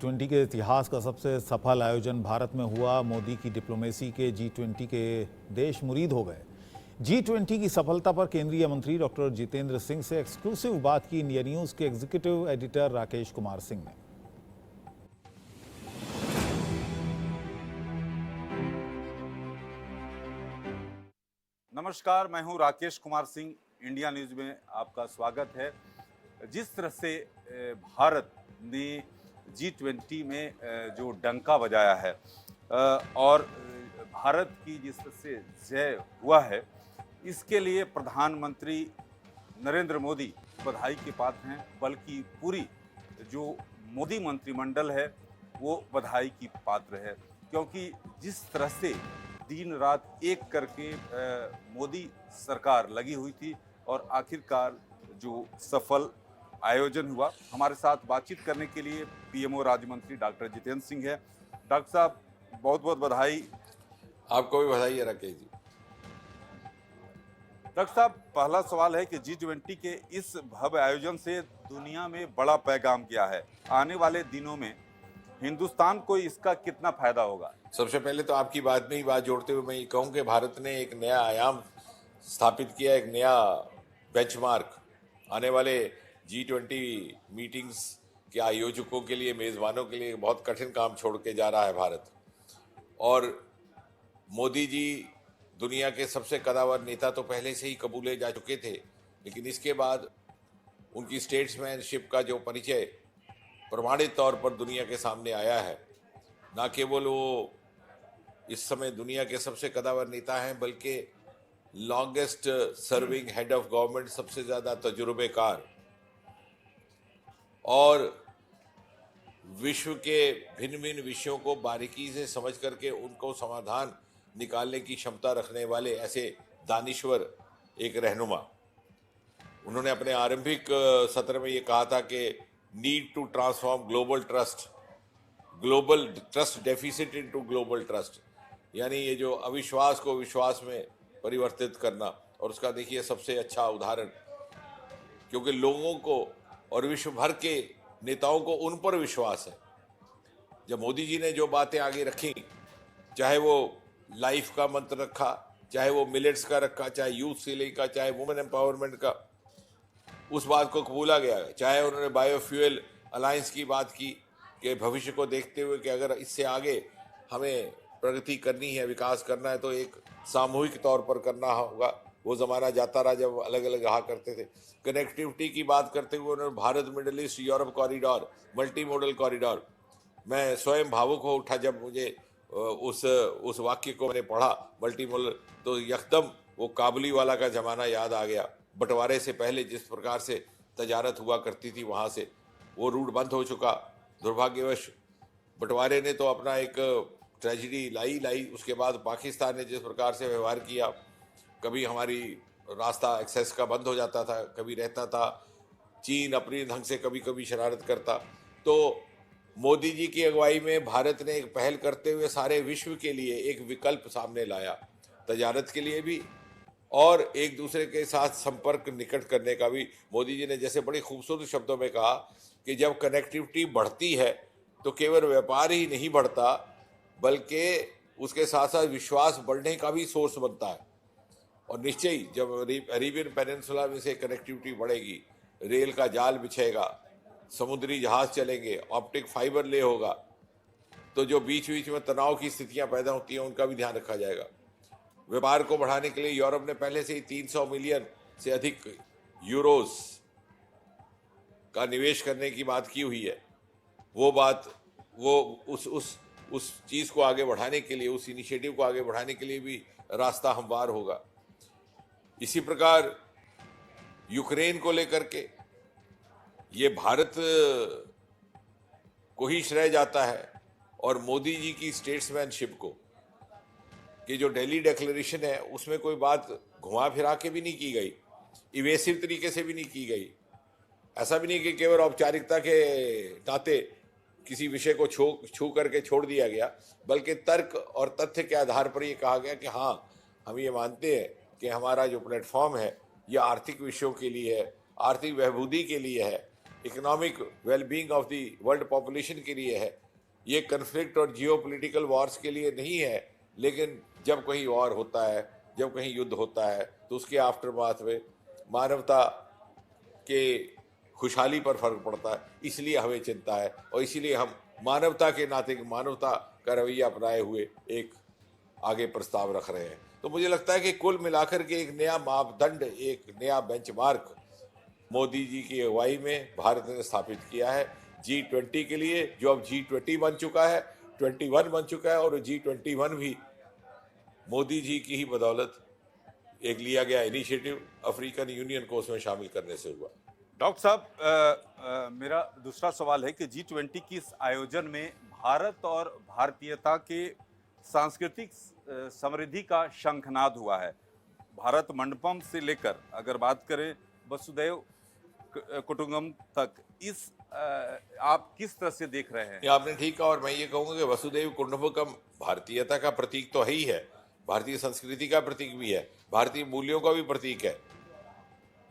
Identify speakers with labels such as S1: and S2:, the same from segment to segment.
S1: G20 के इतिहास का सबसे सफल आयोजन भारत में हुआ। मोदी की डिप्लोमेसी के G20 के देश मुरीद हो गए। G20 की सफलता पर केंद्रीय मंत्री डॉक्टर जितेंद्र सिंह से एक्सक्लूसिव बात की इंडिया न्यूज के एग्जीक्यूटिव एडिटर राकेश कुमार सिंह ने।
S2: नमस्कार, मैं हूं राकेश कुमार सिंह। इंडिया न्यूज में आपका स्वागत है। जिस तरह से भारत ने G20 में जो डंका बजाया है और भारत की जिस तरह से जय हुआ है, इसके लिए प्रधानमंत्री नरेंद्र मोदी बधाई के पात्र हैं, बल्कि पूरी जो मोदी मंत्रिमंडल है वो बधाई की पात्र है, क्योंकि जिस तरह से दिन रात एक करके मोदी सरकार लगी हुई थी और आखिरकार जो सफल आयोजन हुआ। हमारे साथ बातचीत करने के लिए पीएमओ राज्य मंत्री डॉक्टर जितेंद्र सिंह है। डॉक्टर साहब, बहुत बहुत बधाई।
S3: आपको भी बधाई है राकेश जी।
S2: डॉक्टर साहब, पहला सवाल है कि G20 के इस भव्य आयोजन से दुनिया में बड़ा पैगाम क्या है? आने वाले दिनों में हिंदुस्तान को इसका कितना फायदा होगा?
S3: सबसे पहले तो आपकी बात में ही बात जोड़ते हुए मैं ये कहूँ कि भारत ने एक नया आयाम स्थापित किया, एक नया बेंचमार्क। आने वाले G20 मीटिंग्स के आयोजकों के लिए, मेज़बानों के लिए बहुत कठिन काम छोड़ के जा रहा है भारत। और मोदी जी दुनिया के सबसे कद्दावर नेता तो पहले से ही कबूले जा चुके थे, लेकिन इसके बाद उनकी स्टेट्समैनशिप का जो परिचय प्रमाणित तौर पर दुनिया के सामने आया है। ना केवल वो इस समय दुनिया के सबसे कद्दावर नेता हैं, बल्कि longest serving head of government, सबसे ज़्यादा तजुर्बेकार, और विश्व के भिन्न भिन्न विषयों को बारीकी से समझ करके उनको समाधान निकालने की क्षमता रखने वाले ऐसे दानिश्वर एक रहनुमा। उन्होंने अपने आरंभिक सत्र में ये कहा था कि need to transform global trust deficit into global trust, यानी ये जो अविश्वास को विश्वास में परिवर्तित करना। और उसका देखिए सबसे अच्छा उदाहरण, क्योंकि लोगों को और विश्व भर के नेताओं को उन पर विश्वास है। जब मोदी जी ने जो बातें आगे रखी, चाहे वो लाइफ का मंत्र रखा, चाहे वो मिलेट्स का रखा, चाहे यूथ सीलिंग का, चाहे वुमेन एम्पावरमेंट का, उस बात को कबूला गया है। चाहे उन्होंने बायोफ्यूल अलायंस की बात की कि भविष्य को देखते हुए कि अगर इससे आगे हमें प्रगति करनी है, विकास करना है, तो एक सामूहिक तौर पर करना होगा। वो ज़माना जाता रहा जब अलग अलग रहा करते थे। कनेक्टिविटी की बात करते हुए उन्होंने Bharat Middle East Europe corridor, multi modal corridor, मैं स्वयं भावुक हो उठा जब मुझे उस वाक्य को मैंने पढ़ा, मल्टी मॉडल, तो यकदम वो काबुली वाला का ज़माना याद आ गया। बंटवारे से पहले जिस प्रकार से तजारत हुआ करती थी, वहाँ से वो रूट बंद हो चुका। दुर्भाग्यवश बंटवारे ने तो अपना एक ट्रेजिडी लाई। उसके बाद पाकिस्तान ने जिस प्रकार से व्यवहार किया, कभी हमारी रास्ता एक्सेस का बंद हो जाता था, कभी रहता था। चीन अपनी ढंग से कभी कभी शरारत करता। तो मोदी जी की अगुवाई में भारत ने एक पहल करते हुए सारे विश्व के लिए एक विकल्प सामने लाया, तजारत के लिए भी और एक दूसरे के साथ संपर्क निकट करने का भी। मोदी जी ने जैसे बड़ी खूबसूरत शब्दों में कहा कि जब कनेक्टिविटी बढ़ती है तो केवल व्यापार ही नहीं बढ़ता, बल्कि उसके साथ साथ विश्वास बढ़ने का भी सोर्स बनता है। और निश्चय ही जब अरेबियन पेनिनसुला में से कनेक्टिविटी बढ़ेगी, रेल का जाल बिछेगा, समुद्री जहाज चलेंगे, ऑप्टिक फाइबर ले होगा, तो जो बीच बीच में तनाव की स्थितियां पैदा होती हैं उनका भी ध्यान रखा जाएगा। व्यापार को बढ़ाने के लिए यूरोप ने पहले से ही 300 मिलियन से अधिक यूरोस का निवेश करने की बात की हुई है। वो उस चीज को आगे बढ़ाने के लिए, उस इनिशिएटिव को आगे बढ़ाने के लिए भी रास्ता हमवार होगा। इसी प्रकार यूक्रेन को लेकर के ये भारत को ही श्रेय जाता है और मोदी जी की स्टेट्समैनशिप को, कि जो दिल्ली डिक्लेरेशन है उसमें कोई बात घुमा फिरा के भी नहीं की गई, इवेसिव तरीके से भी नहीं की गई। ऐसा भी नहीं कि केवल औपचारिकता के नाते किसी विषय को छू करके छोड़ दिया गया, बल्कि तर्क और तथ्य के आधार पर यह कहा गया कि हाँ, हम ये मानते हैं कि हमारा जो प्लेटफॉर्म है यह आर्थिक विषयों के लिए है, आर्थिक बहबूदी के लिए है, economic wellbeing of the world population के लिए है, ये कन्फ्लिक्ट और जियोपॉलिटिकल वॉर्स के लिए नहीं है। लेकिन जब कहीं वॉर होता है, जब कहीं युद्ध होता है, तो उसके आफ्टरमाथ में मानवता के खुशहाली पर फर्क पड़ता है। इसलिए हमें चिंता है और इसीलिए हम मानवता के नाते मानवता का रवैया अपनाए हुए एक आगे प्रस्ताव रख रहे हैं। तो मुझे लगता है कि कुल मिलाकर के एक नया मापदंड, एक नया बेंचमार्क मोदी जी की अगुवाई में भारत ने स्थापित किया है G20 के लिए, जो अब G20 बन चुका है, 21 बन चुका है, और G21 भी मोदी जी की ही बदौलत एक लिया गया इनिशिएटिव अफ्रीकन यूनियन को उसमें शामिल करने से हुआ।
S2: डॉक्टर साहब, मेरा दूसरा सवाल है कि G20 की इस आयोजन में भारत और भारतीयता के सांस्कृतिक समृद्धि का शंखनाद हुआ है। भारत मंडपम से लेकर अगर बात करें वसुदैव कुटुंबकम तक, इस आप किस तरह से देख रहे हैं?
S3: ये आपने ठीक कहा, और मैं ये कहूँगा कि वसुदैव कुटुंबकम भारतीयता का प्रतीक तो है ही है, भारतीय संस्कृति का प्रतीक भी है, भारतीय मूल्यों का भी प्रतीक है।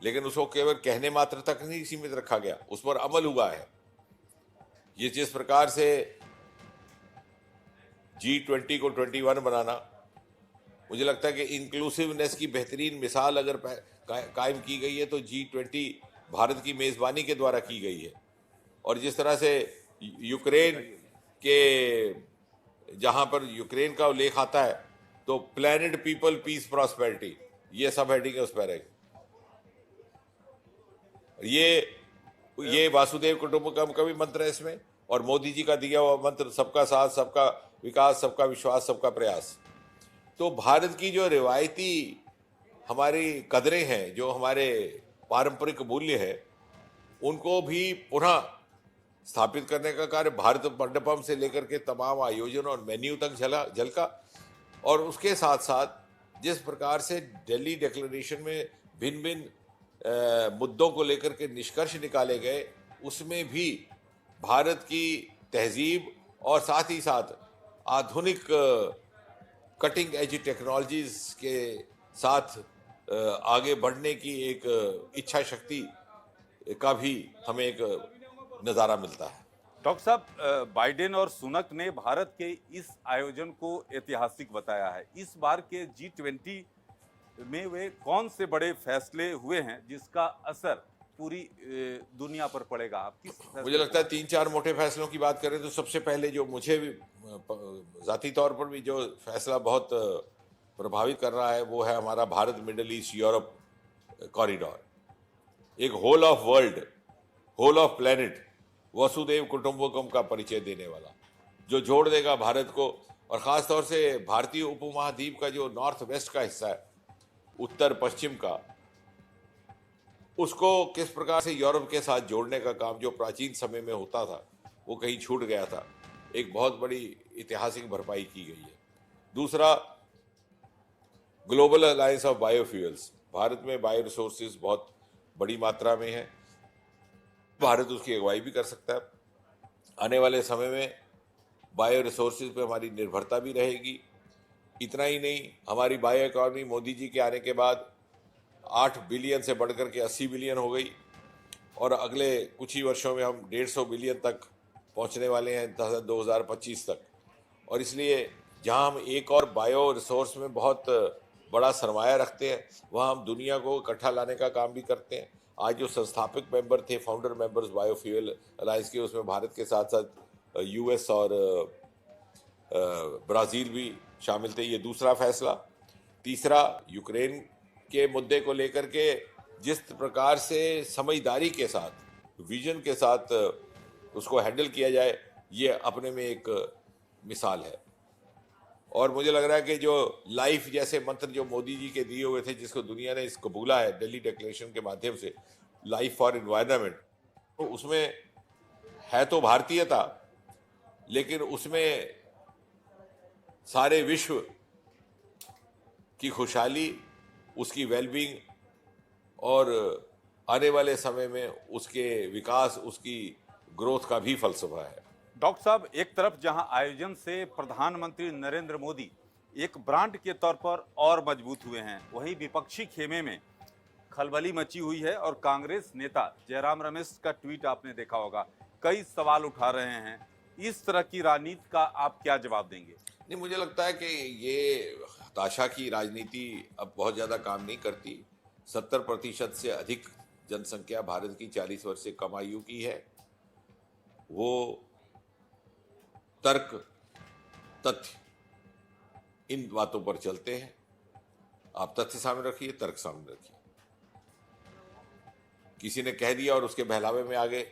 S3: लेकिन उसको केवल कहने मात्र तक नहीं सीमित रखा गया, उस पर अमल हुआ है। ये जिस प्रकार से G20 को 21 बनाना, मुझे लगता है कि इंक्लूसिवनेस की बेहतरीन मिसाल अगर कायम की गई है तो G20 भारत की मेज़बानी के द्वारा की गई है। और जिस तरह से यूक्रेन के, जहां पर यूक्रेन का उल्लेख आता है, तो प्लैनेट पीपल पीस प्रॉस्पेरिटी, ये सब हेडिंग है उस पर है। ये वासुदेव कुटुंबकम का भी मंत्र है इसमें, और मोदी जी का दिया हुआ मंत्र सबका साथ, सबका विकास, सबका विश्वास, सबका प्रयास। तो भारत की जो रिवायती हमारी कदरें हैं, जो हमारे पारंपरिक मूल्य हैं, उनको भी पुनः स्थापित करने का कार्य भारत मंडपम से लेकर के तमाम आयोजन और मेन्यू तक झलका। और उसके साथ साथ जिस प्रकार से दिल्ली डिक्लेरेशन में भिन्न भिन्न मुद्दों को लेकर के निष्कर्ष निकाले गए, उसमें भी भारत की तहजीब और साथ ही साथ आधुनिक कटिंग एज टेक्नोलॉजीज के साथ आगे बढ़ने की एक इच्छा शक्ति का भी हमें एक नज़ारा मिलता है।
S2: डॉक्टर साहब, बाइडेन और सुनक ने भारत के इस आयोजन को ऐतिहासिक बताया है। इस बार के G20 में वे कौन से बड़े फैसले हुए हैं जिसका असर पूरी दुनिया पर पड़ेगा? आप किस
S3: मुझे लगता है 3-4 मोटे फैसलों की बात करें तो सबसे पहले जो मुझे भी ज़ाती तौर पर भी जो फैसला बहुत प्रभावित कर रहा है, वो है हमारा Bharat Middle East Europe corridor. एक whole of world, whole of planet वसुदेव कुटुंबकम का परिचय देने वाला, जो जोड़ देगा भारत को, और ख़ास तौर से भारतीय उपमहाद्वीप का जो नॉर्थ वेस्ट का हिस्सा है, उत्तर पश्चिम का, उसको किस प्रकार से यूरोप के साथ जोड़ने का काम जो प्राचीन समय में होता था वो कहीं छूट गया था, एक बहुत बड़ी ऐतिहासिक भरपाई की गई है। दूसरा, global alliance of biofuels. Bharat में बायो रिसोर्सेज बहुत बड़ी मात्रा में है, भारत उसकी अगुवाई भी कर सकता है। आने वाले समय में बायो रिसोर्सेज पे हमारी निर्भरता भी रहेगी। इतना ही नहीं, हमारी बायो इकॉनमी मोदी जी के आने के बाद 8 बिलियन से बढ़कर के 80 बिलियन हो गई, और अगले कुछ ही वर्षों में हम 150 बिलियन तक पहुंचने वाले हैं 2025 तक। और इसलिए जहां हम एक और बायो रिसोर्स में बहुत बड़ा सरमाया रखते हैं, वहां हम दुनिया को इकट्ठा लाने का काम भी करते हैं। आज जो संस्थापक मेंबर थे, फाउंडर मेंबर्स बायोफ्यूल अलायंस के, उसमें भारत के साथ साथ US और ब्राज़ील भी शामिल थे। ये दूसरा फैसला। तीसरा, यूक्रेन के मुद्दे को लेकर के जिस प्रकार से समझदारी के साथ, विजन के साथ उसको हैंडल किया जाए, ये अपने में एक मिसाल है। और मुझे लग रहा है कि जो लाइफ जैसे मंत्र जो मोदी जी के दिए हुए थे, जिसको दुनिया ने इसको कबूला है दिल्ली डिक्लेरेशन के माध्यम से, लाइफ फॉर एनवायरनमेंट, तो उसमें है तो भारतीयता, लेकिन उसमें सारे विश्व की खुशहाली, उसकी वेलबींग और आने वाले समय में उसके विकास, उसकी ग्रोथ का भी फलसफा है।
S2: डॉक्टर साहब, एक तरफ जहां आयोजन से प्रधानमंत्री नरेंद्र मोदी एक ब्रांड के तौर पर और मजबूत हुए हैं, वहीं विपक्षी खेमे में खलबली मची हुई है और कांग्रेस नेता जयराम रमेश का ट्वीट आपने देखा होगा, कई सवाल उठा रहे हैं। इस तरह की राजनीति का आप क्या जवाब देंगे?
S3: नहीं, मुझे लगता है कि ये हताशा की राजनीति अब बहुत ज़्यादा काम नहीं करती। 70% से अधिक जनसंख्या भारत की 40 वर्ष से कम आयु की है। वो तर्क तथ्य इन बातों पर चलते हैं। आप तथ्य सामने रखिए, तर्क सामने रखिए। किसी ने कह दिया और उसके बहलावे में आ गए,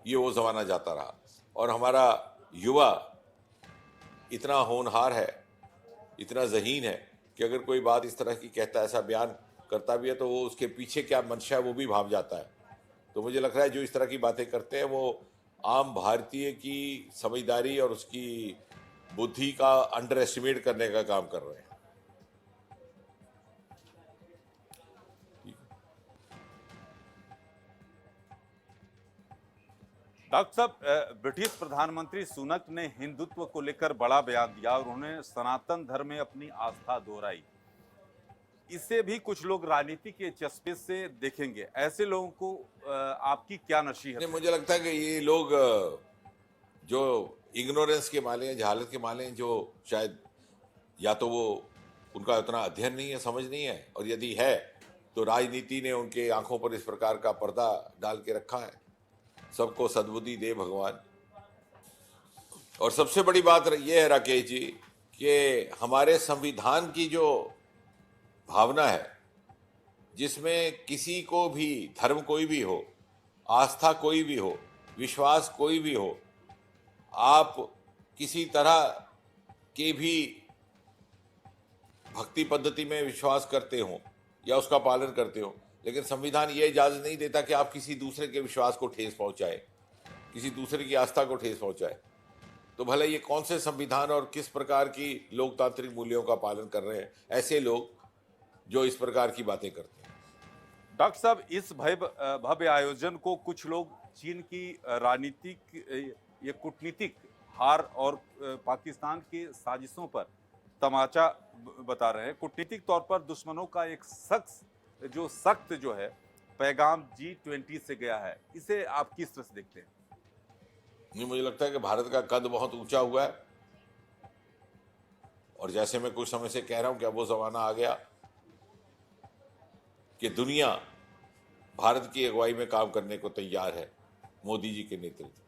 S3: ये वो जमाना जाता रहा। और हमारा युवा इतना होनहार है, इतना ज़हीन है कि अगर कोई बात इस तरह की कहता है, ऐसा बयान करता भी है, तो वो उसके पीछे क्या मंशा है वो भी भाप जाता है। तो मुझे लग रहा है जो इस तरह की बातें करते हैं वो आम भारतीय की समझदारी और उसकी बुद्धि का अंडर एस्टिमेट करने का काम कर रहे हैं।
S2: डॉक्टर साहब, ब्रिटिश प्रधानमंत्री सुनक ने हिंदुत्व को लेकर बड़ा बयान दिया और उन्होंने सनातन धर्म में अपनी आस्था दोहराई। इसे भी कुछ लोग राजनीति के चस्पे से देखेंगे, ऐसे लोगों को आपकी क्या नसीहत?
S3: नहीं, मुझे लगता है कि ये लोग जो इग्नोरेंस के माले हैं, जहालत के माले हैं, जो शायद या तो वो उनका उतना अध्ययन नहीं है, समझ नहीं है, और यदि है तो राजनीति ने उनके आंखों पर इस प्रकार का पर्दा डाल के रखा है। सबको सद्बुद्धि दे भगवान। और सबसे बड़ी बात यह है राकेश जी कि हमारे संविधान की जो भावना है, जिसमें किसी को भी, धर्म कोई भी हो, आस्था कोई भी हो, विश्वास कोई भी हो, आप किसी तरह के भी भक्ति पद्धति में विश्वास करते हो या उसका पालन करते हो, लेकिन संविधान ये इजाजत नहीं देता कि आप किसी दूसरे के विश्वास को ठेस पहुंचाए, किसी दूसरे की आस्था को ठेस पहुंचाए। तो भले ये कौन से संविधान और किस प्रकार की लोकतांत्रिक मूल्यों का पालन कर रहे हैं ऐसे लोग जो इस प्रकार की बातें करते हैं।
S2: डॉक्टर साहब, इस भव्य आयोजन को कुछ लोग चीन की राजनीतिक ये कूटनीतिक हार और पाकिस्तान के साजिशों पर तमाचा बता रहे हैं। कूटनीतिक तौर पर दुश्मनों का एक सख्त जो है पैगाम G20 से गया है, इसे आप किस तरह से देखते हैं?
S3: नहीं, मुझे लगता है कि भारत का कद बहुत ऊंचा हुआ है और जैसे मैं कुछ समय से कह रहा हूं कि अब वो जमाना आ गया कि दुनिया भारत की अगुवाई में काम करने को तैयार है, मोदी जी के नेतृत्व।